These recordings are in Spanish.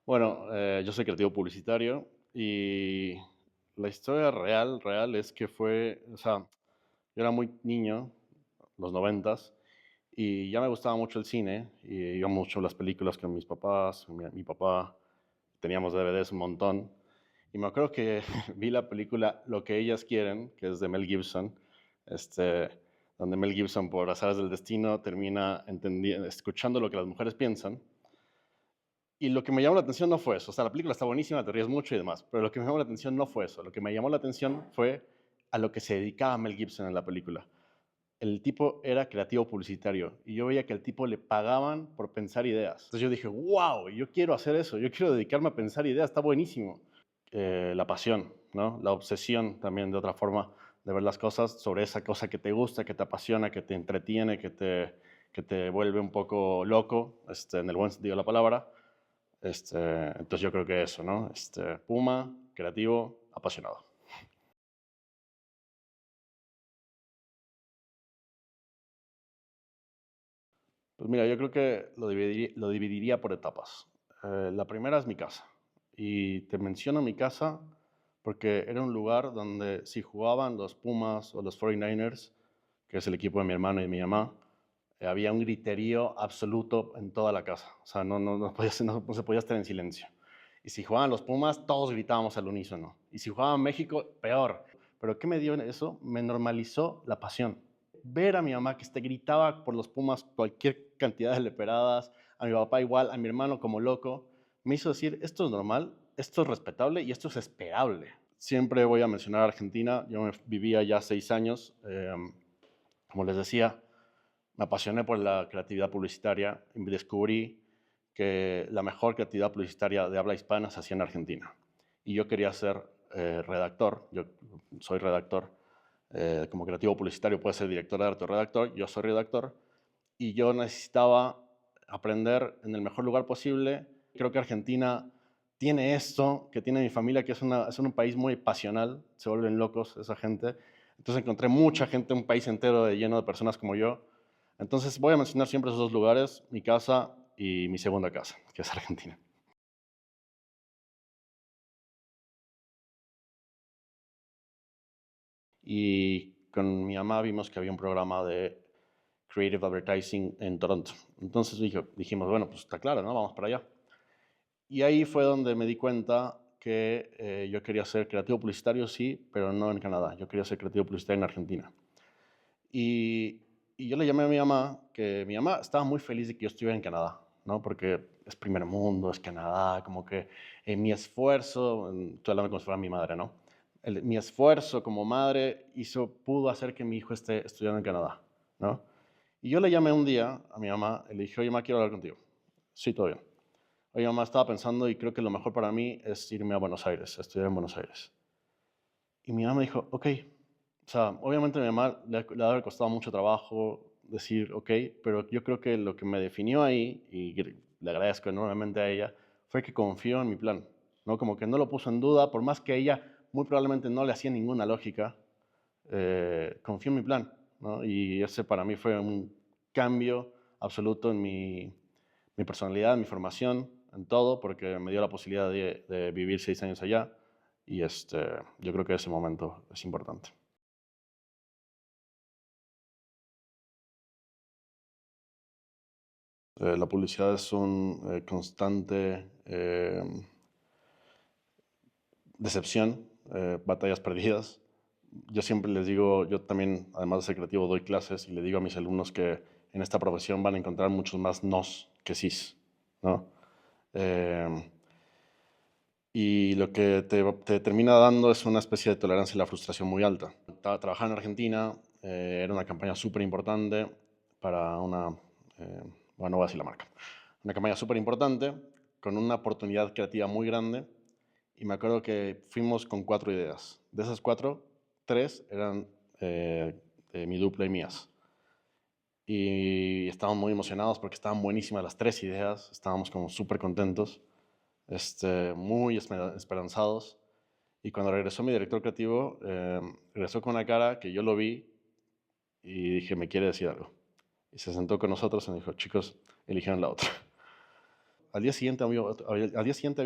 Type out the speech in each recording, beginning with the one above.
Bueno, yo soy creativo publicitario y la historia real es que fue, o sea, yo era muy niño, los noventas, y ya me gustaba mucho el cine y iba mucho a las películas con mis papás, mi papá, teníamos DVDs un montón. Y me acuerdo que vi la película Lo que ellas quieren, que es de Mel Gibson, este, donde Mel Gibson, por azares del destino, termina escuchando lo que las mujeres piensan. Y lo que me llamó la atención no fue eso. O sea, la película está buenísima, te ríes mucho y demás. Pero lo que me llamó la atención no fue eso. Lo que me llamó la atención fue a lo que se dedicaba Mel Gibson en la película. El tipo era creativo publicitario y yo veía que al tipo le pagaban por pensar ideas. Entonces yo dije, wow, yo quiero hacer eso, yo quiero dedicarme a pensar ideas, está buenísimo. La pasión, ¿no? La obsesión también de otra forma de ver las cosas sobre esa cosa que te gusta, que te apasiona, que te entretiene, que te vuelve un poco loco, en el buen sentido de la palabra. Entonces yo creo que eso, ¿no? Puma, creativo, apasionado. Pues mira, yo creo que lo dividiría por etapas. La primera es mi casa. Y te menciono mi casa porque era un lugar donde si jugaban los Pumas o los 49ers, que es el equipo de mi hermano y de mi mamá, había un griterío absoluto en toda la casa. O sea, no se podía estar en silencio. Y si jugaban los Pumas, todos gritábamos al unísono. Y si jugaban México, peor. Pero ¿qué me dio eso? Me normalizó la pasión. Ver a mi mamá que gritaba por los Pumas cualquier cantidad de leperadas, a mi papá igual, a mi hermano como loco, me hizo decir, esto es normal, esto es respetable y esto es esperable. Siempre voy a mencionar a Argentina. Yo vivía ya 6 años. Como les decía, me apasioné por la creatividad publicitaria y descubrí que la mejor creatividad publicitaria de habla hispana se hacía en Argentina. Y yo quería ser redactor, yo soy redactor, como creativo publicitario puede ser director de arte o redactor, yo soy redactor, y yo necesitaba aprender en el mejor lugar posible. Creo que Argentina tiene esto que tiene mi familia, que es un país muy pasional, se vuelven locos esa gente. Entonces encontré mucha gente, un país entero lleno de personas como yo. Entonces voy a mencionar siempre esos dos lugares, mi casa y mi segunda casa, que es Argentina. Y con mi mamá vimos que había un programa de Creative Advertising en Toronto. Entonces dijimos, bueno, pues está claro, ¿no? Vamos para allá. Y ahí fue donde me di cuenta que yo quería ser creativo publicitario, sí, pero no en Canadá. Yo quería ser creativo publicitario en Argentina. Y, y yo le llamé a mi mamá, que mi mamá estaba muy feliz de que yo estuviera en Canadá, ¿no? Porque es primer mundo, es Canadá, como que mi esfuerzo, estoy hablando como si fuera mi madre, ¿no? Mi esfuerzo como madre pudo hacer que mi hijo esté estudiando en Canadá, ¿no? Y yo le llamé un día a mi mamá y le dije, oye, mamá, quiero hablar contigo. Sí, todo bien. Oye, mamá, estaba pensando y creo que lo mejor para mí es irme a Buenos Aires, a estudiar en Buenos Aires. Y mi mamá me dijo, ok. O sea, obviamente a mi mamá le ha de haber costado mucho trabajo decir, ok, pero yo creo que lo que me definió ahí, y le agradezco enormemente a ella, fue que confió en mi plan, ¿no? Como que no lo puso en duda, por más que ella muy probablemente no le hacía ninguna lógica, confió en mi plan, ¿no? Y ese para mí fue un cambio absoluto en mi personalidad, en mi formación, en todo, porque me dio la posibilidad de vivir 6 años allá y yo creo que ese momento es importante. La publicidad es un constante decepción, batallas perdidas. Yo siempre les digo, yo también, además de ser creativo, doy clases y le digo a mis alumnos que en esta profesión van a encontrar muchos más nos que sís, ¿no? Eh, y lo que te termina dando es una especie de tolerancia a la frustración muy alta. Trabajar en Argentina era una campaña súper importante para eh, bueno, no voy a decir la marca, una campaña súper importante con una oportunidad creativa muy grande y me acuerdo que fuimos con 4 ideas. De esas 4, 3 eran de mi dupla y mías. Y estábamos muy emocionados porque estaban buenísimas las 3 ideas, estábamos como súper contentos, muy esperanzados. Y cuando regresó mi director creativo, regresó con una cara que yo lo vi y dije, me quiere decir algo. Y se sentó con nosotros y me dijo, chicos, eligieron la otra. al día siguiente había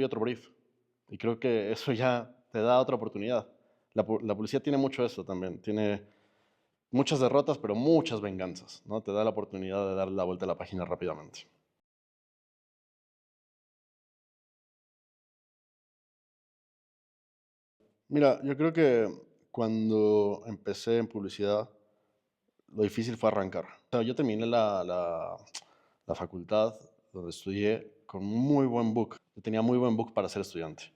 otro brief. Y creo que eso ya te da otra oportunidad. La policía tiene mucho eso también. Tiene muchas derrotas, pero muchas venganzas, ¿no? Te da la oportunidad de darle la vuelta a la página rápidamente. Mira, yo creo que cuando empecé en publicidad, lo difícil fue arrancar. O sea, yo terminé la facultad donde estudié con muy buen book. Yo tenía muy buen book para ser estudiante.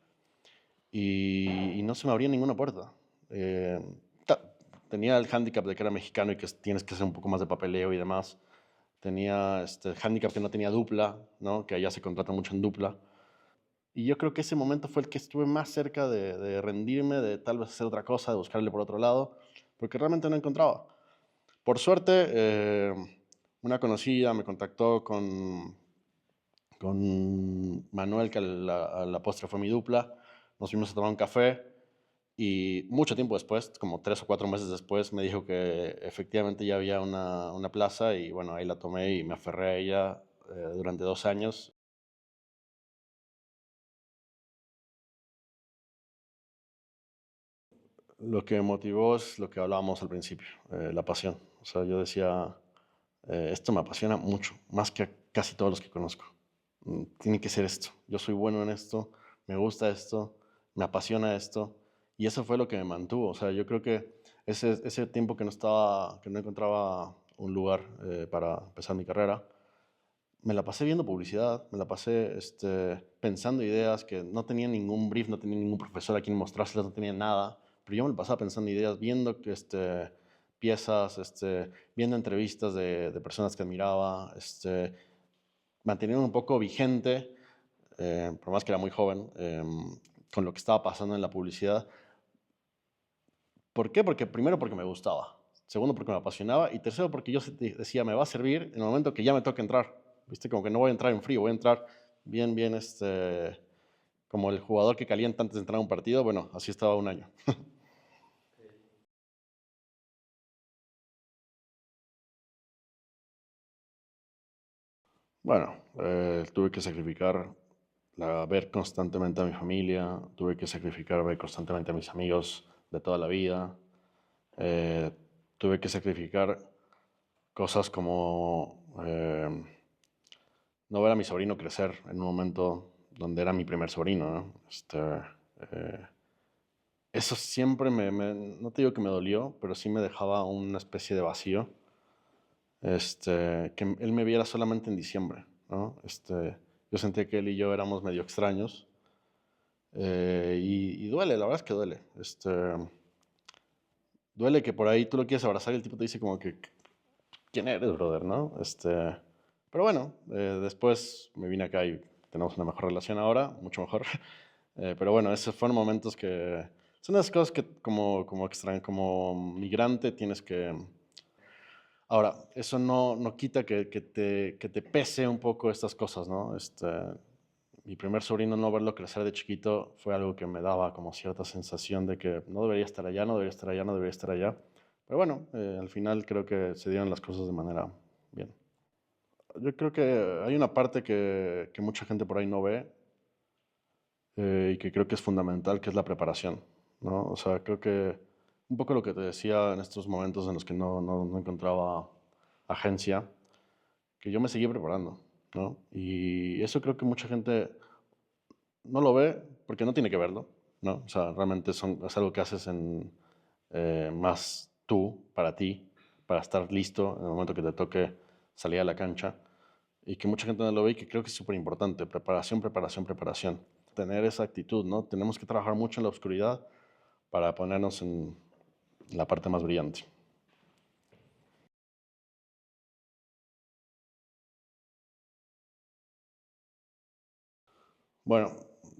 Y no se me abría ninguna puerta. Eh, ta- Tenía el hándicap de que era mexicano y que tienes que hacer un poco más de papeleo y demás. Tenía el hándicap que no tenía dupla, ¿no? Que allá se contrata mucho en dupla. Y yo creo que ese momento fue el que estuve más cerca de rendirme, de tal vez hacer otra cosa, de buscarle por otro lado, porque realmente no encontraba. Por suerte, una conocida me contactó con Manuel, que a la postre fue mi dupla. Nos fuimos a tomar un café y mucho tiempo después, como 3 o 4 meses después, me dijo que efectivamente ya había una plaza y bueno, ahí la tomé y me aferré a ella durante 2 años. Lo que me motivó es lo que hablábamos al principio, la pasión. O sea, yo decía, esto me apasiona mucho, más que a casi todos los que conozco. Tiene que ser esto. Yo soy bueno en esto, me gusta esto, me apasiona esto. Y eso fue lo que me mantuvo. O sea, yo creo que ese tiempo que no encontraba un lugar para empezar mi carrera, me la pasé viendo publicidad, me la pasé pensando ideas que no tenía ningún brief, no tenía ningún profesor a quien mostrárselas, no tenía nada, pero yo me la pasaba pensando ideas, viendo piezas, viendo entrevistas de personas que admiraba, manteniendo un poco vigente, por más que era muy joven, con lo que estaba pasando en la publicidad. ¿Por qué? Porque primero porque me gustaba, segundo porque me apasionaba y tercero porque yo decía, me va a servir en el momento que ya me toque entrar. ¿Viste? Como que no voy a entrar en frío, voy a entrar bien, bien, como el jugador que calienta antes de entrar a un partido. Bueno, así estaba un año. Bueno, tuve que sacrificar ver constantemente a mi familia, tuve que sacrificar ver constantemente a mis amigos de toda la vida, eh, tuve que sacrificar cosas como no ver a mi sobrino crecer en un momento donde era mi primer sobrino, ¿no? Eh, Eso siempre no te digo que me dolió, pero sí me dejaba una especie de vacío, que él me viera solamente en diciembre, ¿no? Yo sentía que él y yo éramos medio extraños, y duele, la verdad es que duele, duele que por ahí tú lo quieres abrazar y el tipo te dice como que, ¿quién eres, brother, no? Pero bueno, después me vine acá y tenemos una mejor relación ahora, mucho mejor. Pero bueno, esos fueron momentos que son las cosas que como migrante tienes que... Ahora, eso no quita que te pese un poco estas cosas, ¿no? Mi primer sobrino, no verlo crecer de chiquito fue algo que me daba como cierta sensación de que no debería estar allá, no debería estar allá, no debería estar allá. Pero bueno, al final creo que se dieron las cosas de manera bien. Yo creo que hay una parte que mucha gente por ahí no ve, y que creo que es fundamental, que es la preparación, ¿no? O sea, creo que un poco lo que te decía en estos momentos en los que no encontraba agencia, que yo me seguí preparando, ¿no? Y eso creo que mucha gente no lo ve porque no tiene que verlo, ¿no? O sea, realmente es algo que haces más tú, para ti, para estar listo en el momento que te toque salir a la cancha, y que mucha gente no lo ve y que creo que es súper importante. Preparación, preparación, preparación. Tener esa actitud, ¿no? Tenemos que trabajar mucho en la oscuridad para ponernos en la parte más brillante. Bueno,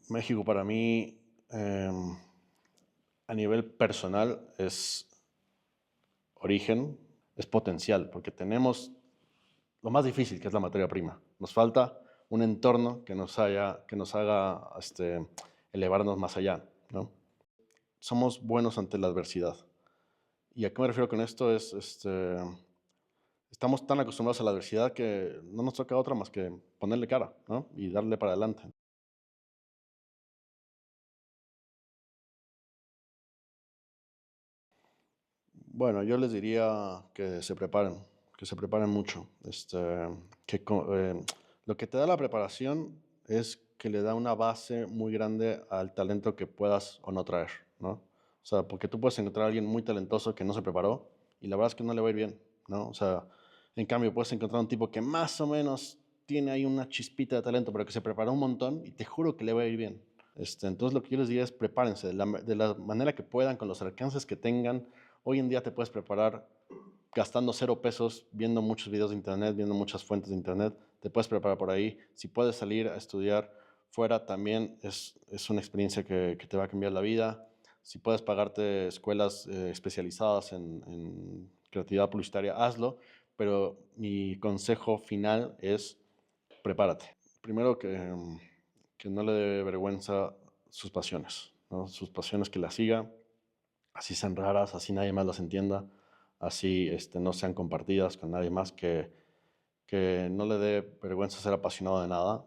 México para mí, a nivel personal, es origen, es potencial, porque tenemos lo más difícil, que es la materia prima. Nos falta un entorno que nos haga elevarnos más allá, ¿no? Somos buenos ante la adversidad. ¿Y a qué me refiero con esto? estamos tan acostumbrados a la adversidad que no nos toca otra más que ponerle cara, ¿no? Y darle para adelante. Bueno, yo les diría que se preparen mucho. Lo que te da la preparación es que le da una base muy grande al talento que puedas o no traer, ¿no? O sea, porque tú puedes encontrar a alguien muy talentoso que no se preparó y la verdad es que no le va a ir bien, ¿no? O sea, en cambio puedes encontrar un tipo que más o menos tiene ahí una chispita de talento, pero que se preparó un montón y te juro que le va a ir bien. Entonces lo que yo les diría es prepárense de la manera que puedan, con los alcances que tengan. Hoy en día te puedes preparar gastando 0 pesos, viendo muchos videos de internet, viendo muchas fuentes de internet, te puedes preparar por ahí. Si puedes salir a estudiar fuera, también es una experiencia que te va a cambiar la vida. Si puedes pagarte escuelas especializadas en creatividad publicitaria, hazlo. Pero mi consejo final es prepárate. Primero que no le dé vergüenza sus pasiones, ¿no? Sus pasiones que las siga, así sean raras, así nadie más las entienda, así no sean compartidas con nadie más, que no le dé vergüenza ser apasionado de nada.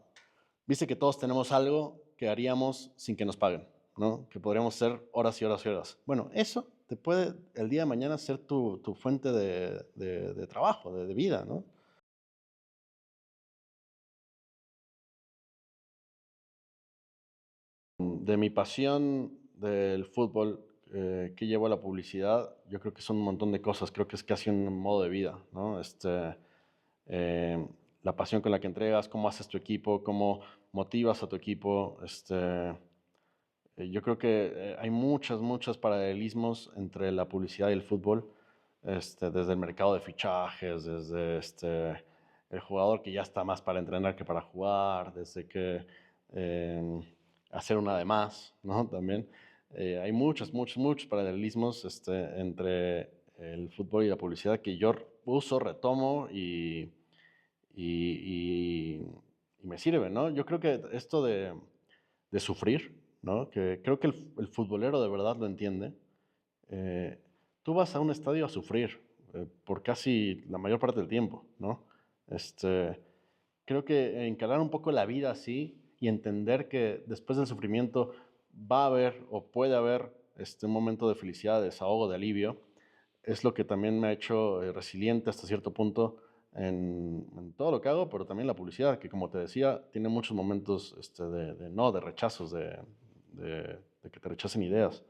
Viste que todos tenemos algo que haríamos sin que nos paguen, ¿no? Que podríamos hacer horas y horas y horas. Bueno, eso te puede el día de mañana ser tu fuente de trabajo, de vida, ¿no? De mi pasión del fútbol, que llevo a la publicidad, yo creo que son un montón de cosas, creo que es casi un modo de vida, ¿no? Eh, la pasión con la que entregas, cómo haces tu equipo, cómo motivas a tu equipo. Yo creo que hay muchos paralelismos entre la publicidad y el fútbol, desde el mercado de fichajes, desde el jugador que ya está más para entrenar que para jugar, desde que eh, hacer una de más, ¿no? También hay muchos paralelismos entre el fútbol y la publicidad que yo uso, retomo y y me sirve, ¿no? Yo creo que esto de sufrir, ¿no? Que creo que el futbolero de verdad lo entiende. Eh, Tú vas a un estadio a sufrir por casi la mayor parte del tiempo, ¿no? Este, Creo que encarar un poco la vida así y entender que después del sufrimiento va a haber o puede haber un momento de felicidad, de desahogo, de alivio, es lo que también me ha hecho resiliente hasta cierto punto en todo lo que hago, pero también la publicidad, que como te decía, tiene muchos momentos de rechazos, de que te rechacen ideas.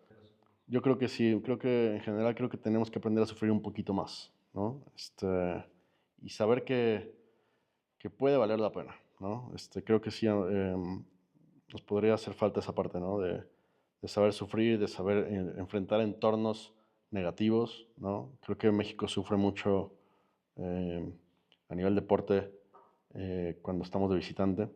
Yo creo que sí, creo que en general creo que tenemos que aprender a sufrir un poquito más, ¿no? Y saber que puede valer la pena, ¿no? Creo que sí, nos podría hacer falta esa parte, ¿no? De saber sufrir, de saber enfrentar entornos negativos, ¿no? Creo que México sufre mucho eh, a nivel deporte cuando estamos de visitante.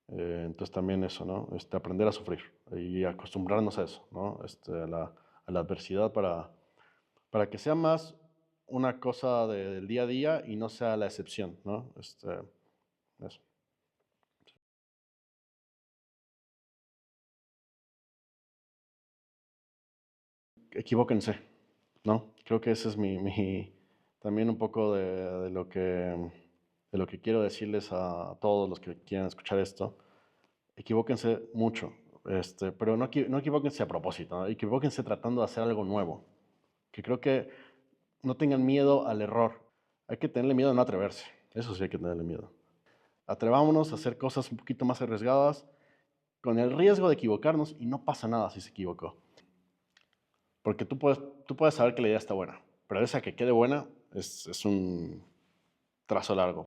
Entonces también eso, ¿no? Aprender a sufrir y acostumbrarnos a eso, ¿no? A la adversidad para que sea más una cosa del día a día y no sea la excepción, ¿no? Eso. Equivóquense, ¿no? Creo que ese es también un poco de lo que quiero decirles a todos los que quieran escuchar esto. Equivóquense mucho, pero no equivóquense a propósito, ¿no? Equivóquense tratando de hacer algo nuevo. Que creo que no tengan miedo al error. Hay que tenerle miedo a no atreverse. Eso sí hay que tenerle miedo. Atrevámonos a hacer cosas un poquito más arriesgadas con el riesgo de equivocarnos y no pasa nada si se equivocó. Porque tú puedes saber que la idea está buena, pero esa que quede buena es un trazo largo.